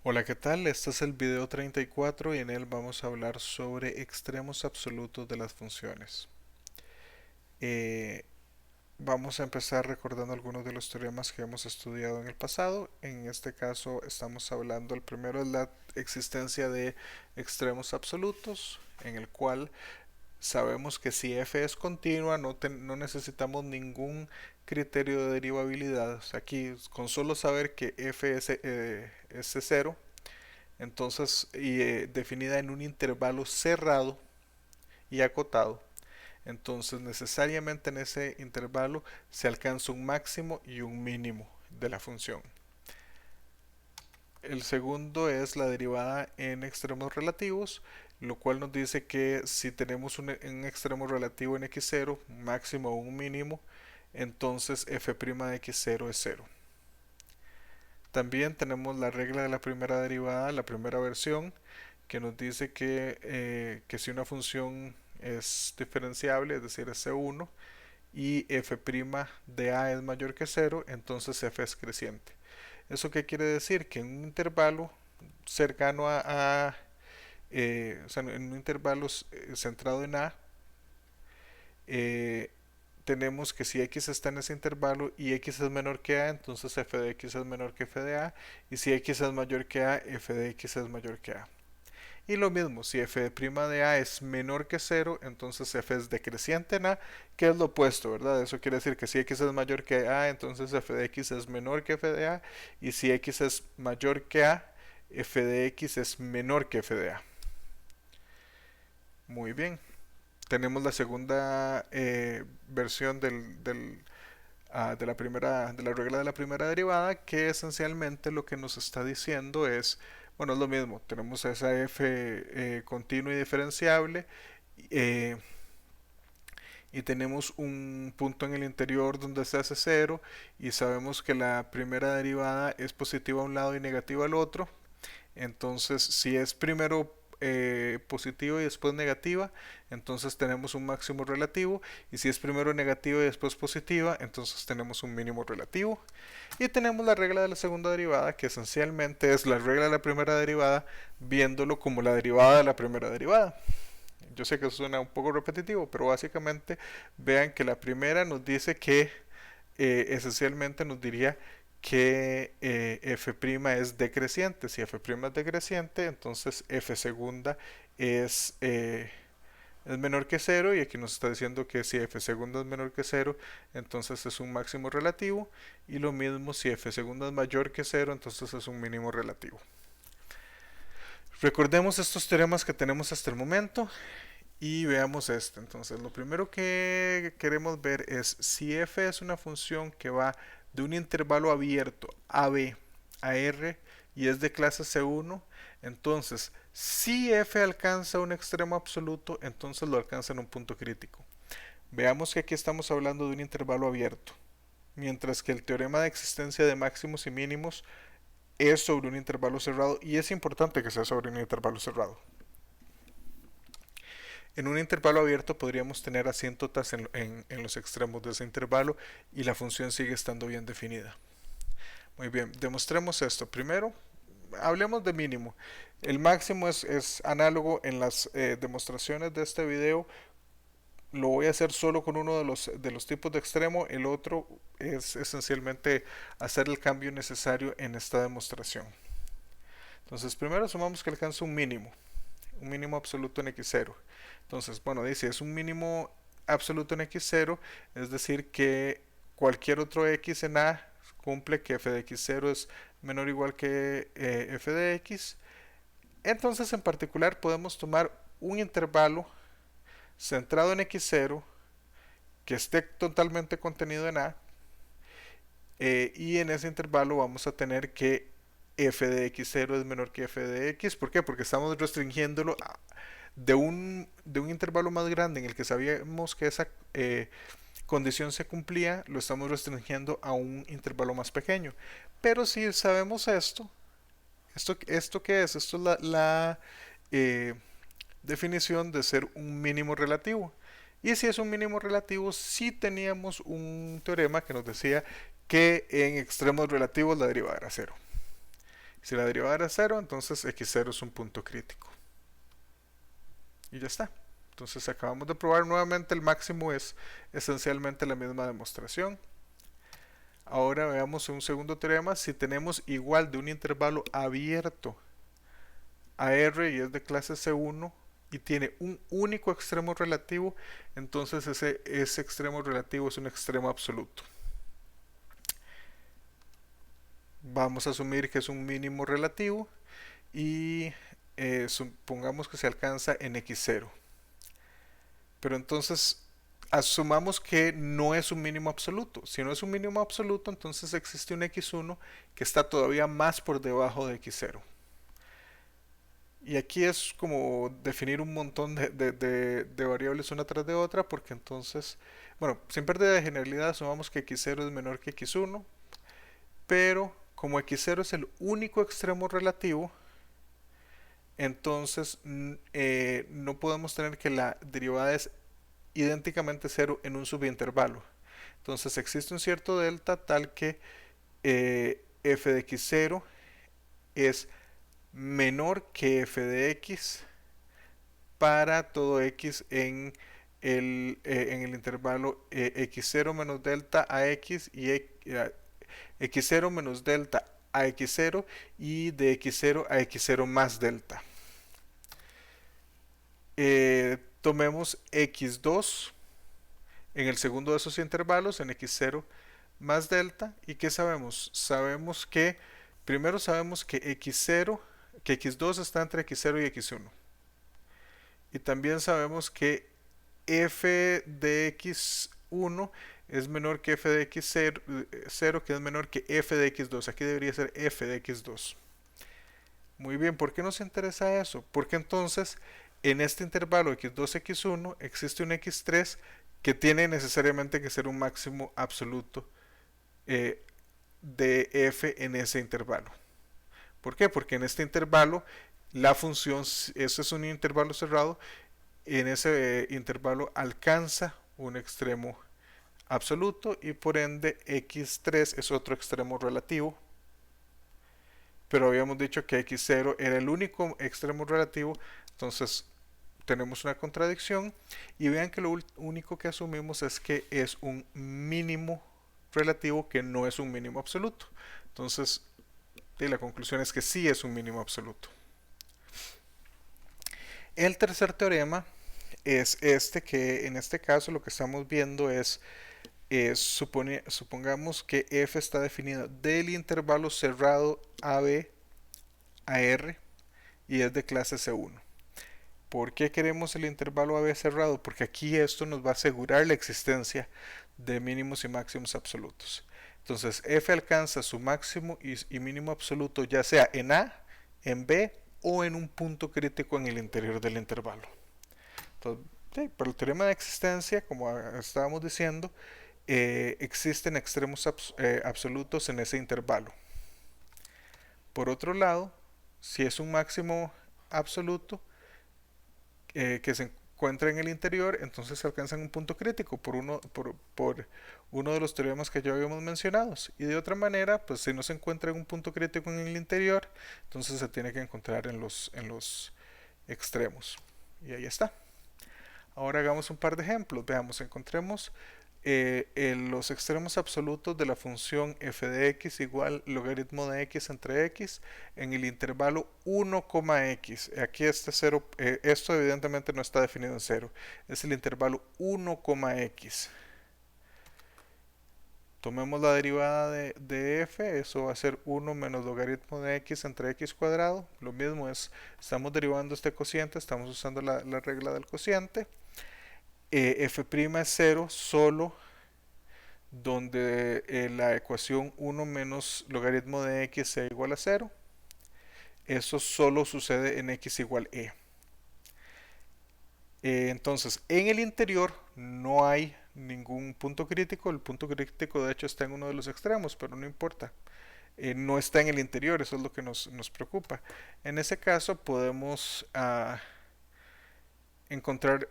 Hola, ¿qué tal? Este es el video 34 y en él vamos a hablar sobre extremos absolutos de las funciones. Eh, Vamos a empezar recordando algunos de los teoremas que hemos estudiado en el pasado. En este caso estamos hablando, el primero es la existencia de extremos absolutos, en el cual sabemos que si f es continua no necesitamos ningún criterio de derivabilidad. O sea, aquí con solo saber que f es cero, entonces, definida en un intervalo cerrado y acotado. Entonces, necesariamente en ese intervalo se alcanza un máximo y un mínimo de la función. El segundo es la derivada en extremos relativos, lo cual nos dice que si tenemos un extremo relativo en x0, un máximo o un mínimo, entonces f' de x0 es cero. También tenemos la regla de la primera derivada, la primera versión, que nos dice que si una función es diferenciable, es decir, es C1, y f' de a es mayor que cero, entonces f es creciente. ¿Eso qué quiere decir? Que en un intervalo cercano o sea, en un intervalo centrado en a, eh, tenemos que si x está en ese intervalo y x es menor que a, entonces f de x es menor que f de a, y si x es mayor que a, f de x es mayor que a. Y lo mismo, si f de a es menor que cero, entonces f es decreciente en a, que es lo opuesto, ¿verdad? Eso quiere decir que si x es mayor que a, entonces f de x es menor que f de a, y si x es mayor que a, f de x es menor que f de a. Muy bien. Tenemos la segunda versión de la regla de la primera derivada, que esencialmente lo que nos está diciendo es, bueno, es lo mismo, tenemos esa f continua y diferenciable, eh, y tenemos un punto en el interior donde se hace cero, y sabemos que la primera derivada es positiva a un lado y negativa al otro. Entonces, si es primero positiva y después negativa, entonces tenemos un máximo relativo. Y si es primero negativa y después positiva, entonces tenemos un mínimo relativo. Y tenemos la regla de la segunda derivada, que esencialmente es la regla de la primera derivada, viéndolo como la derivada de la primera derivada. Yo sé que suena un poco repetitivo, pero básicamente vean que la primera nos dice que esencialmente nos diría que f' es decreciente. Si f' es decreciente, entonces f segunda es, eh, es menor que cero, y aquí nos está diciendo que si f segunda es menor que cero, entonces es un máximo relativo, y lo mismo si f segunda es mayor que cero, entonces es un mínimo relativo. Recordemos estos teoremas que tenemos hasta el momento y veamos este. Entonces, lo primero que queremos ver es si f es una función que va de un intervalo abierto a b a r y es de clase C1, entonces si f alcanza un extremo absoluto, entonces lo alcanza en un punto crítico. Veamos que aquí estamos hablando de un intervalo abierto, mientras que el teorema de existencia de máximos y mínimos es sobre un intervalo cerrado, y es importante que sea sobre un intervalo cerrado. En un intervalo abierto podríamos tener asíntotas en los extremos de ese intervalo y la función sigue estando bien definida. Muy bien, demostremos esto. Primero, hablemos de mínimo. El máximo es análogo en las demostraciones de este video. Lo voy a hacer solo con uno de los tipos de extremo. El otro es esencialmente hacer el cambio necesario en esta demostración. Entonces, primero asumamos que alcanza un mínimo absoluto en x0. Entonces, bueno, dice, es un mínimo absoluto en x0, es decir, que cualquier otro x en a cumple que f de x0 es menor o igual que f de x. Entonces, en particular, podemos tomar un intervalo centrado en x0 que esté totalmente contenido en a, y en ese intervalo vamos a tener que f de x0 es menor que f de x. ¿Por qué? Porque estamos restringiéndolo de un intervalo más grande en el que sabíamos que esa condición se cumplía, lo estamos restringiendo a un intervalo más pequeño. Pero si sabemos esto qué es? Esto es la definición de ser un mínimo relativo. Y si es un mínimo relativo, sí teníamos un teorema que nos decía que en extremos relativos la derivada era cero. Si la derivada era cero, entonces x0 es un punto crítico. Y ya está. Entonces acabamos de probar nuevamente el máximo es esencialmente la misma demostración. Ahora veamos un segundo teorema. Si tenemos igual de un intervalo abierto a R y es de clase C1 y tiene un único extremo relativo, entonces ese extremo relativo es un extremo absoluto. Vamos a asumir que es un mínimo relativo y supongamos que se alcanza en x0. Pero entonces asumamos que no es un mínimo absoluto. Si no es un mínimo absoluto, entonces existe un x1 que está todavía más por debajo de x0. Y aquí es como definir un montón de variables una tras de otra, porque entonces, bueno, sin pérdida de generalidad, asumamos que x0 es menor que x1, pero como x0 es el único extremo relativo, entonces no podemos tener que la derivada es idénticamente cero en un subintervalo. Entonces existe un cierto delta tal que f de x0 es menor que f de x para todo x en el intervalo x0 menos delta a x y x0 menos delta a x0 y de x0 a x0 más delta. Tomemos x2 en el segundo de esos intervalos, en x0 más delta. ¿Y qué sabemos? Sabemos que, primero sabemos que x0, que x2 está entre x0 y x1. Y también sabemos que f de x1 es menor que f de x0, que es menor que f de x2. Aquí debería ser f de x2. Muy bien, ¿por qué nos interesa eso? Porque entonces en este intervalo x2, x1 existe un x3 que tiene necesariamente que ser un máximo absoluto de f en ese intervalo. ¿Por qué? Porque en este intervalo la función, eso es un intervalo cerrado, en ese intervalo alcanza un extremo absoluto y por ende x3 es otro extremo relativo, pero habíamos dicho que x0 era el único extremo relativo, entonces tenemos una contradicción y vean que lo único que asumimos es que es un mínimo relativo que no es un mínimo absoluto. Entonces la conclusión es que sí es un mínimo absoluto. El tercer teorema es este, que en este caso lo que estamos viendo es supongamos que f está definida del intervalo cerrado AB a R y es de clase C1. ¿Por qué queremos el intervalo AB cerrado? Porque aquí esto nos va a asegurar la existencia de mínimos y máximos absolutos. Entonces f alcanza su máximo y mínimo absoluto ya sea en A, en B o en un punto crítico en el interior del intervalo. Entonces, sí, por el teorema de existencia, como estábamos diciendo, existen extremos absolutos en ese intervalo. Por otro lado, si es un máximo absoluto que se encuentra en el interior, entonces se alcanza un punto crítico por uno de los teoremas que ya habíamos mencionado. Y de otra manera, pues si no se encuentra en un punto crítico en el interior, entonces se tiene que encontrar en los extremos. Y ahí está. Ahora hagamos un par de ejemplos. Veamos, encontremos los extremos absolutos de la función f de x igual logaritmo de x entre x en el intervalo 1, x. Aquí este 0, esto evidentemente no está definido en 0, es el intervalo 1, x. Tomemos la derivada de f, eso va a ser 1 menos logaritmo de x entre x cuadrado. Lo mismo es, estamos derivando este cociente, estamos usando la regla del cociente. F' es 0 solo donde la ecuación 1 menos logaritmo de x sea igual a 0. Eso solo sucede en x igual e. Entonces, en el interior no hay ningún punto crítico. El punto crítico de hecho está en uno de los extremos, pero no importa. No está en el interior, eso es lo que nos preocupa. En ese caso podemos encontrar,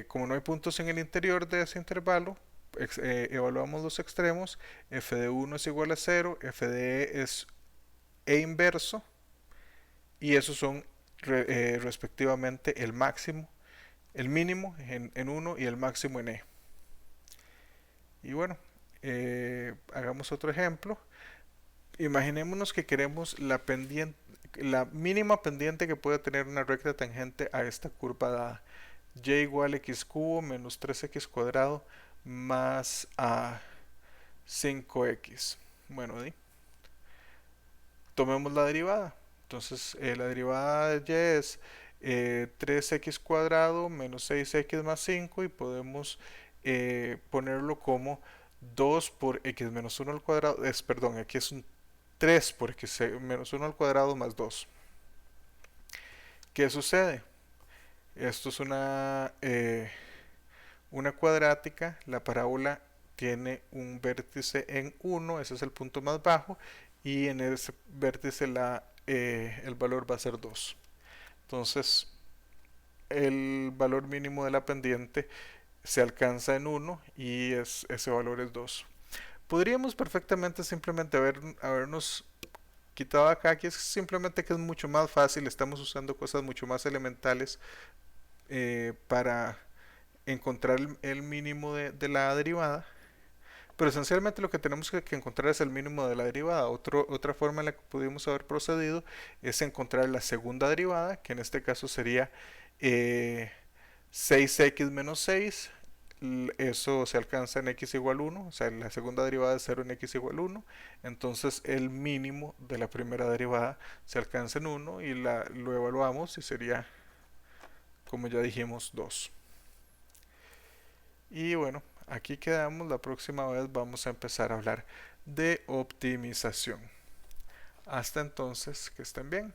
como no hay puntos en el interior de ese intervalo, evaluamos los extremos. F de 1 es igual a 0, f de e es e inverso, y esos son respectivamente el máximo, el mínimo en 1 y el máximo en e. Y bueno, hagamos otro ejemplo. Imaginémonos que queremos la pendiente, la mínima pendiente que puede tener una recta tangente a esta curva dada. Y igual a x cubo menos 3x cuadrado más a 5x. Bueno, tomemos la derivada. Entonces, la derivada de y es 3x cuadrado menos 6x más 5 y podemos ponerlo como 2 por x menos 1 al cuadrado. Perdón, aquí es un 3 por x menos 1 al cuadrado más 2. ¿Qué sucede? Esto es una cuadrática. La parábola tiene un vértice en 1, ese es el punto más bajo, y en ese vértice el valor va a ser 2. Entonces, el valor mínimo de la pendiente se alcanza en 1 y ese valor es 2. Podríamos perfectamente simplemente habernos quitado acá, que es simplemente que es mucho más fácil, estamos usando cosas mucho más elementales para encontrar el mínimo de la derivada. Pero esencialmente lo que tenemos que encontrar es el mínimo de la derivada. Otra forma en la que pudimos haber procedido es encontrar la segunda derivada, que en este caso sería 6x menos 6. Eso se alcanza en x igual 1, o sea, la segunda derivada es 0 en x igual 1. Entonces el mínimo de la primera derivada se alcanza en 1 y lo evaluamos y sería, como ya dijimos, 2. Y bueno, aquí quedamos. La próxima vez vamos a empezar a hablar de optimización. Hasta entonces, que estén bien.